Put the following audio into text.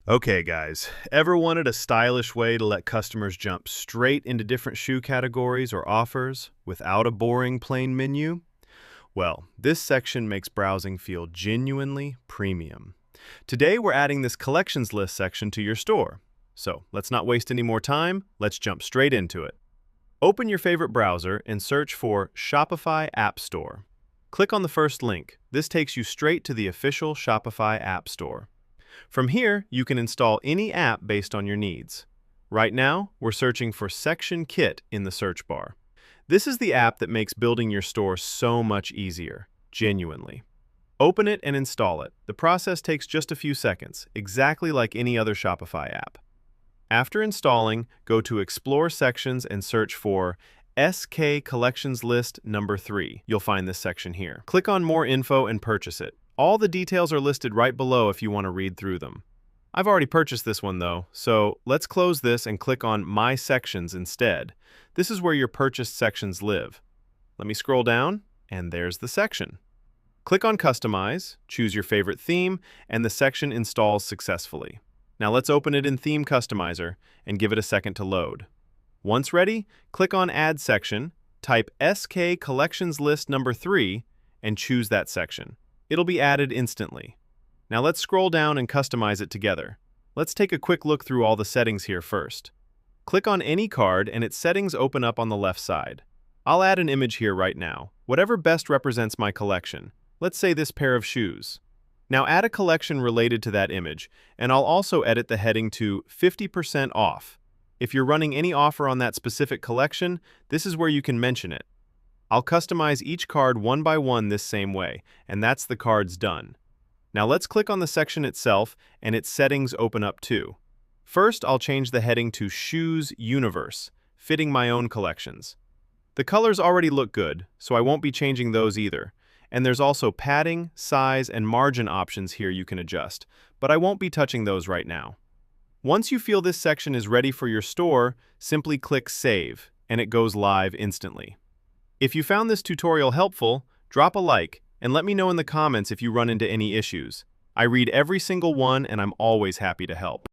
Okay, guys, ever wanted a stylish way to let customers jump straight into different shoe categories or offers without a boring plain menu? Well, this section makes browsing feel genuinely premium. Today, we're adding this collections list section to your store. So let's not waste any more time, let's jump straight into it. Open your favorite browser and search for Shopify App Store. Click on the first link. This takes you straight to the official Shopify App Store. From here, you can install any app based on your needs. Right now, we're searching for Section Kit in the search bar. This is the app that makes building your store so much easier, genuinely. Open it and install it. The process takes just a few seconds, exactly like any other Shopify app. After installing, go to Explore Sections and search for SK Collections List number 3. You'll find this section here. Click on More Info and purchase it. All the details are listed right below if you want to read through them. I've already purchased this one though, so let's close this and click on My Sections instead. This is where your purchased sections live. Let me scroll down, and there's the section. Click on Customize, choose your favorite theme, and the section installs successfully. Now let's open it in Theme Customizer and give it a second to load. Once ready, click on Add Section, type SK Collections List number 3, and choose that section. It'll be added instantly. Now let's scroll down and customize it together. Let's take a quick look through all the settings here first. Click on any card and its settings open up on the left side. I'll add an image here right now, whatever best represents my collection. Let's say this pair of shoes. Now add a collection related to that image, and I'll also edit the heading to 50% off. If you're running any offer on that specific collection, this is where you can mention it. I'll customize each card one by one this same way, and that's the cards done. Now let's click on the section itself, and its settings open up too. First, I'll change the heading to Shoes Universe, fitting my own collections. The colors already look good, so I won't be changing those either. And there's also padding, size, and margin options here you can adjust, but I won't be touching those right now. Once you feel this section is ready for your store, simply click Save, and it goes live instantly. If you found this tutorial helpful, drop a like and let me know in the comments if you run into any issues. I read every single one and I'm always happy to help.